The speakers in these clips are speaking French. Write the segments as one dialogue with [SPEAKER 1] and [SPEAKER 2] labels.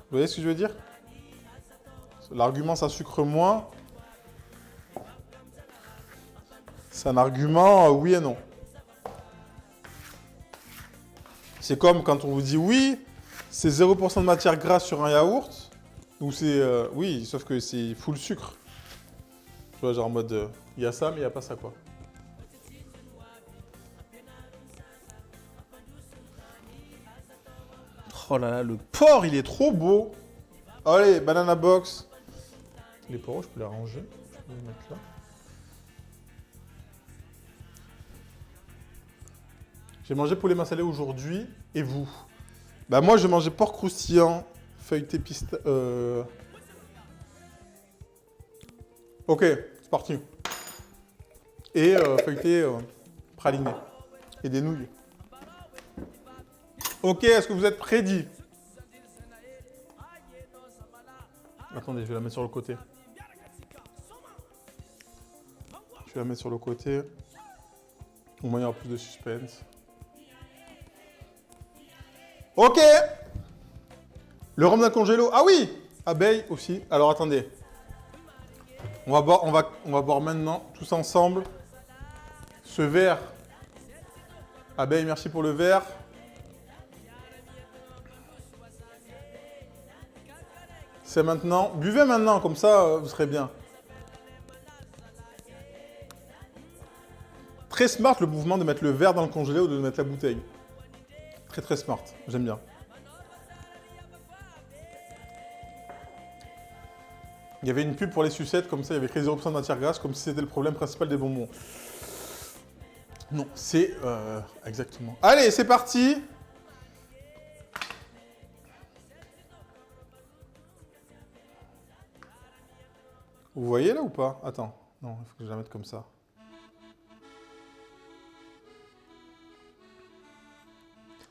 [SPEAKER 1] Vous voyez ce que je veux dire? L'argument ça sucre moins, c'est un argument oui et non. C'est comme quand on vous dit oui, c'est 0% de matière grasse sur un yaourt, ou c'est oui, sauf que c'est full sucre. Tu vois, genre en mode il y a ça mais il n'y a pas ça quoi. Oh là là, le porc il est trop beau. Allez, banana box. Les poros, je peux les ranger. Je peux les mettre là. J'ai mangé poulet massalé aujourd'hui. Et vous? Bah moi, j'ai mangé porc croustillant, feuilleté piste. Ok, c'est parti. Et feuilleté praliné. Et des nouilles. Ok, est-ce que vous êtes prédits? Attendez, je vais la mettre sur le côté. Je vais la mettre sur le côté. Au moins, il y aura plus de suspense. Ok. Le rhum d'un congélo. Ah oui. Abeille aussi. Alors, attendez. On va boire maintenant, tous ensemble, ce verre. Abeille, merci pour le verre. C'est maintenant. Buvez maintenant, comme ça, vous serez bien. Très smart le mouvement de mettre le verre dans le congélo ou de mettre la bouteille. Très très smart, j'aime bien. Il y avait une pub pour les sucettes, comme ça, il y avait écrit 0% de matière grasse, comme si c'était le problème principal des bonbons. Non, c'est exactement. Allez, c'est parti. Vous voyez là ou pas? Attends, non, il faut que je la mette comme ça.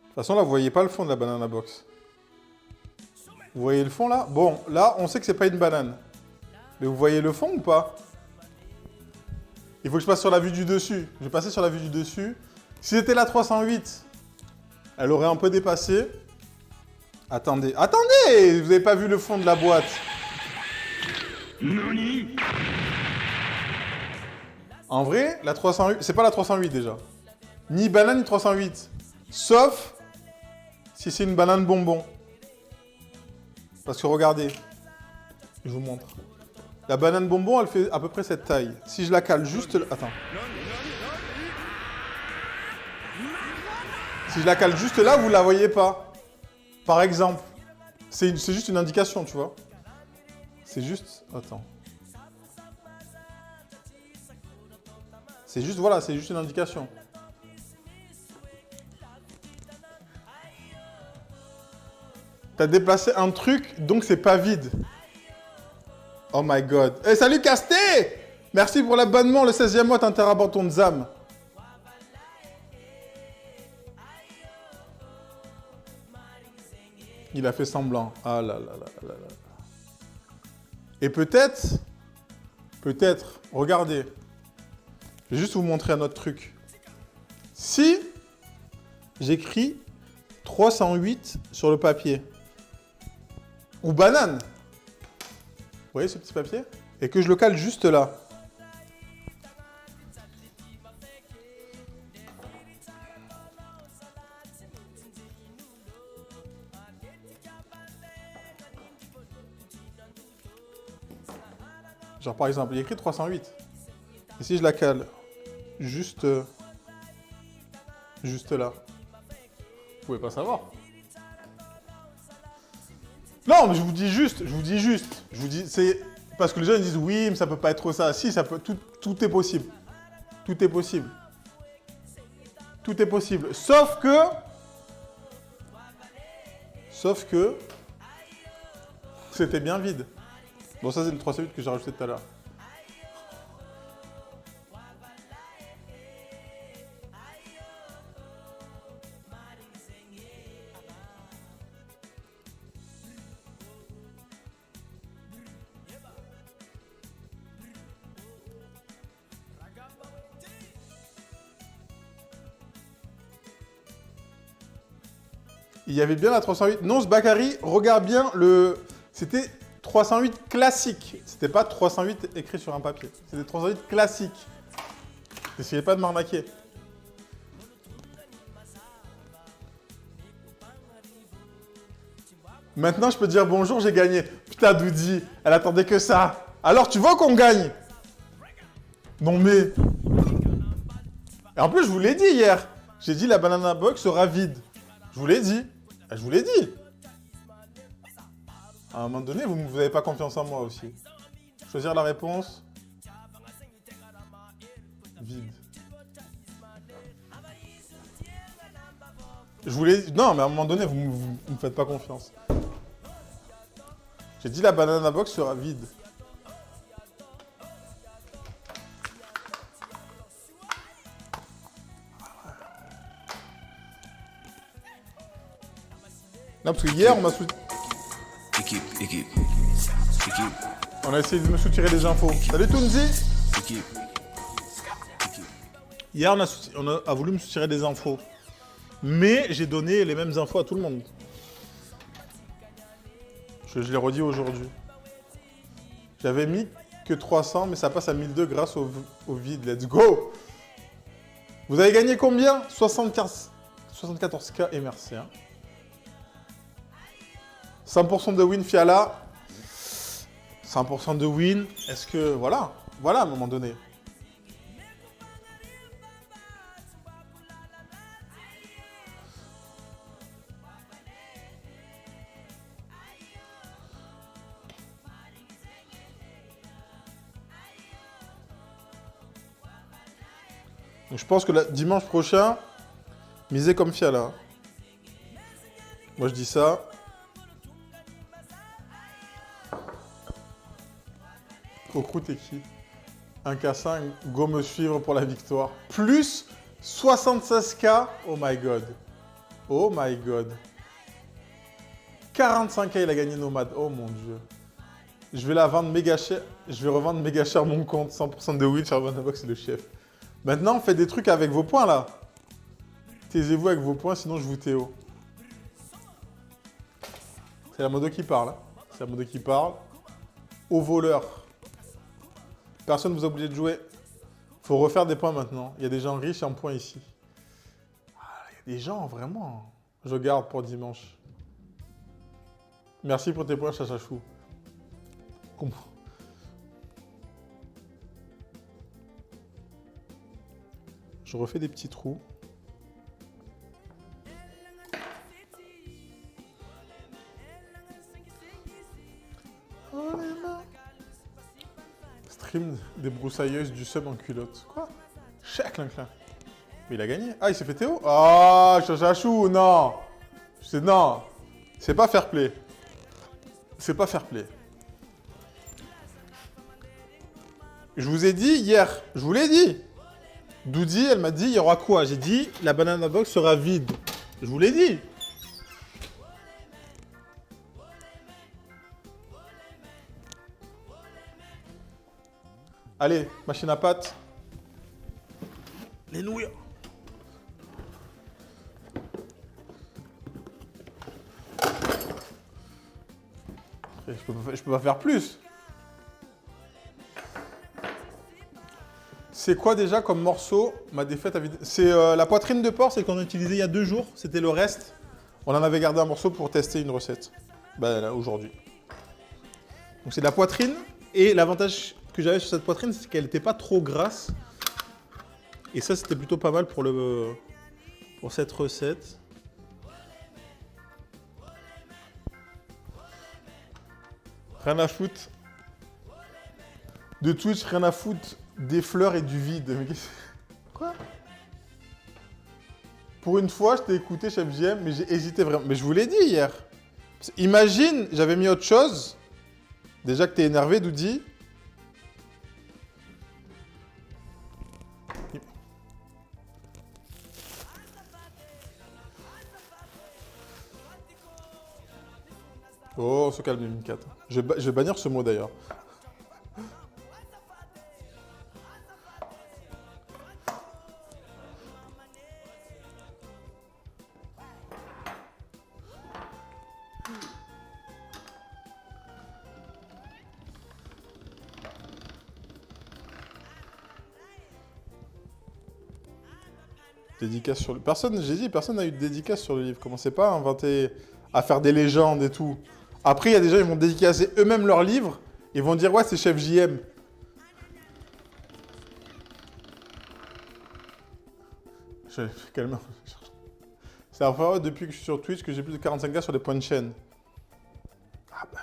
[SPEAKER 1] De toute façon, là, vous voyez pas le fond de la banana box. Vous voyez le fond là? Bon, là, on sait que c'est pas une banane. Mais vous voyez le fond ou pas? Il faut que je passe sur la vue du dessus. Je vais passer sur la vue du dessus. Si c'était la 308, elle aurait un peu dépassé. Attendez, attendez! Vous n'avez pas vu le fond de la boîte. En vrai, la 308, c'est pas la 308 déjà. Ni banane ni 308. Sauf si c'est une banane bonbon. Parce que regardez, je vous montre. La banane bonbon, elle fait à peu près cette taille. Si je la cale juste là... Attends. Si je la cale juste là, vous la voyez pas. Par exemple. C'est juste une indication, tu vois. C'est juste... Attends. C'est juste, voilà, c'est juste une indication. T'as déplacé un truc, donc c'est pas vide. Oh my god. Eh, salut Casté! Merci pour l'abonnement, le 16e mois, t'as un terabanton de ZAM. Il a fait semblant. Ah là là là là là. Et peut-être, regardez. Je vais juste vous montrer un autre truc. Si j'écris 308 sur le papier, ou banane, vous voyez ce petit papier? Et que je le cale juste là. Genre par exemple, il y a écrit 308. Et si je la cale juste là, vous pouvez pas savoir. Non, mais je vous dis juste. Je vous dis, c'est parce que les gens ils disent oui, mais ça peut pas être ça. Si, ça peut, tout est possible. Tout est possible. Tout est possible. Sauf que c'était bien vide. Bon, ça c'est le 308 que j'ai rajouté tout à l'heure. Il y avait bien la 308. Non, ce Bakary, regarde bien le... C'était 308 classique. C'était pas 308 écrit sur un papier. C'était 308 classique. N'essayez pas de m'arnaquer. Maintenant, je peux dire bonjour, j'ai gagné. Putain, Doudi, elle attendait que ça. Alors, tu vois qu'on gagne? Non, mais... Et en plus, je vous l'ai dit hier. J'ai dit la banana box sera vide. Je vous l'ai dit. Je vous l'ai dit. À un moment donné, vous n'avez pas confiance en moi aussi. Choisir la réponse. Vide. Je vous l'ai dit. Non, mais à un moment donné, vous ne me faites pas confiance. J'ai dit la banana box sera vide. Non, parce que hier, on m'a soutenu. On a essayé de me soutirer des infos. Salut Tounzi. Hier, on a voulu me soutirer des infos. Mais j'ai donné les mêmes infos à tout le monde. Je l'ai redit aujourd'hui. J'avais mis que 300, mais ça passe à 1002 grâce au vide. Let's go. Vous avez gagné combien? 74K et merci. Hein. 100% de win Fiala. 100% de win. Est-ce que... Voilà. Voilà à un moment donné. Donc je pense que dimanche prochain, misez comme Fiala. Moi je dis ça. Coco, t'es qui? 1K5, go me suivre pour la victoire. Plus 76K. Oh my god. Oh my god. 45K, il a gagné Nomade. Oh mon dieu. Je vais la vendre méga cher. Je vais revendre méga cher mon compte. 100% de win, Charbonnabox, c'est le chef. Maintenant, faites des trucs avec vos points là. Taisez-vous avec vos points, sinon je vous TO. C'est la modo qui parle. Hein. C'est la modo qui parle. Au voleur. Personne ne vous a obligé de jouer. Faut refaire des points maintenant. Il y a des gens riches en points ici. Ah, il y a des gens vraiment. Je garde pour dimanche. Merci pour tes points, Chachachou. Comment? Je refais des petits trous. Stream des broussailleuses du sub en culotte. Quoi? Chèque, l'inclin. Mais il a gagné. Ah, il s'est fait Théo? Ah, Chachachou, non. Non. C'est pas fair play. C'est pas fair play. Je vous ai dit hier. Je vous l'ai dit. Doudi, elle m'a dit, il y aura quoi? J'ai dit, la banana box sera vide. Je vous l'ai dit. Allez, machine à pâte. Les nouilles. Je peux pas faire plus. C'est quoi déjà comme morceau? Ma défaite à vide. C'est la poitrine de porc, c'est qu'on a utilisé il y a 2 jours. C'était le reste. On en avait gardé un morceau pour tester une recette. Ben là, aujourd'hui. Donc c'est de la poitrine. Et l'avantage que j'avais sur cette poitrine, c'est qu'elle n'était pas trop grasse. Et ça, c'était plutôt pas mal pour cette recette. Rien à foutre. De Twitch, rien à foutre des fleurs et du vide. Mais quoi? Pour une fois, je t'ai écouté, Chef JM, mais j'ai hésité vraiment. Mais je vous l'ai dit hier. Imagine, j'avais mis autre chose. Déjà que t'es énervé, Doudi. Oh, se calme, Minkat. Je vais bannir ce mot d'ailleurs. Dédicace sur le... Personne, j'ai dit, personne n'a eu de dédicace sur le livre. Commencez pas à inventer, à faire des légendes et tout. Après, il y a des gens, ils vont dédicacer eux-mêmes leur livre. Ils vont dire, ouais, c'est Chef JM. Calme. C'est la première fois depuis que je suis sur Twitch que j'ai plus de 45 gars sur les points de chaîne. Ah ben.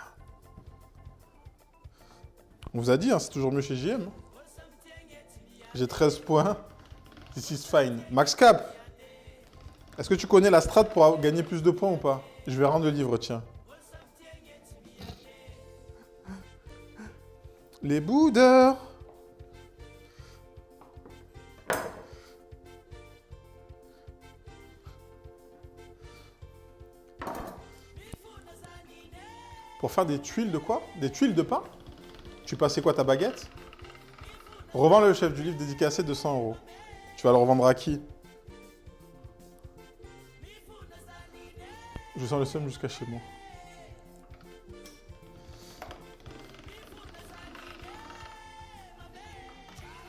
[SPEAKER 1] On vous a dit, hein, c'est toujours mieux chez JM. J'ai 13 points. This is fine. Max Cap, est-ce que tu connais la strat pour gagner plus de points ou pas? Je vais rendre le livre, tiens. Les boudeurs. Pour faire des tuiles de quoi? Des tuiles de pain? Tu passais quoi, ta baguette? Revends le chef du livre dédicacé de 100 €. Tu vas le revendre à qui? Je sens le seum jusqu'à chez moi.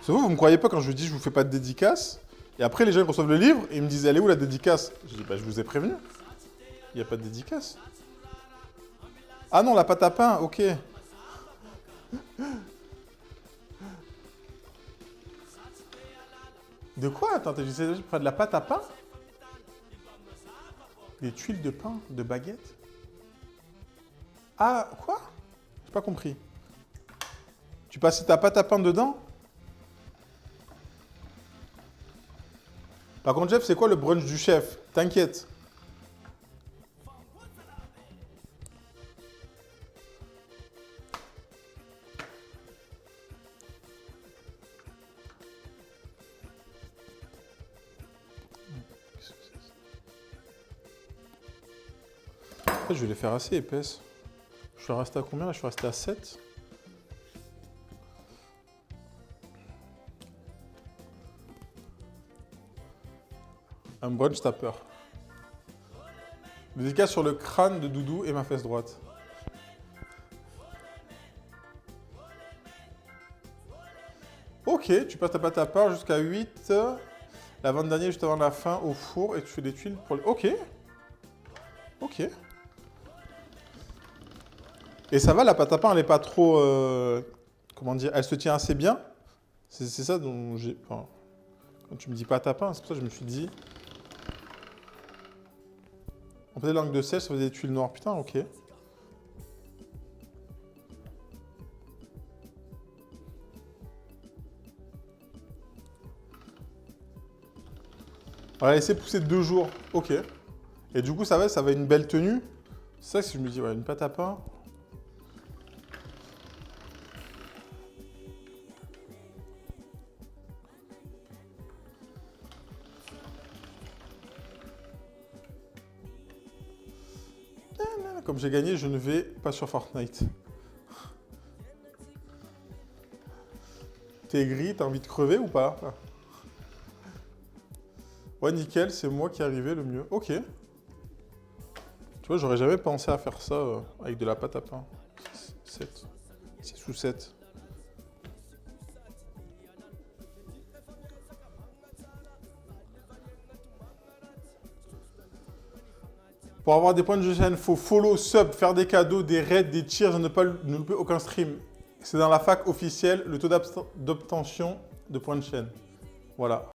[SPEAKER 1] C'est vous me croyez pas quand je vous dis je vous fais pas de dédicace? Et après les gens ils reçoivent le livre et ils me disent elle est où la dédicace? Je dis bah je vous ai prévenu. Il n'y a pas de dédicace. Ah non, la pâte à pain, ok. De quoi? Attends, j'essaie de faire de la pâte à pain? Des tuiles de pain, de baguette? Ah, quoi? J'ai pas compris. Tu passes ta pâte à pain dedans? Par contre, Jeff, c'est quoi le brunch du chef? T'inquiète. Je vais les faire assez épaisses. Je suis resté à combien là? Je suis resté à 7. Un brunch, t'as peur. Dédicace sur le crâne de Doudou et ma fesse droite. Ok, tu passes ta pâte à pain jusqu'à 8. L'avant-dernier juste avant la fin au four et tu fais des tuiles pour les... Ok. Ok. Et ça va, la pâte à pain, elle n'est pas trop... comment dire? Elle se tient assez bien. C'est ça dont j'ai... Enfin, quand tu me dis pâte à pain, c'est pour ça que je me suis dit... On faisait langue de sel, ça faisait des tuiles noires. Putain, ok. On va laisser pousser 2 jours. Ok. Et du coup, ça va une belle tenue. C'est ça que je me dis, ouais, une pâte à pain... Comme j'ai gagné, je ne vais pas sur Fortnite. T'es gris, t'as envie de crever ou pas? Ouais, nickel, c'est moi qui est arrivé le mieux. Ok. Tu vois, j'aurais jamais pensé à faire ça avec de la pâte à pain. 7. 6 ou 7. Pour avoir des points de chaîne, il faut follow, sub, faire des cadeaux, des raids, des cheers, ne pas louper aucun stream. C'est dans la fac officielle, le taux d'obtention de points de chaîne. Voilà.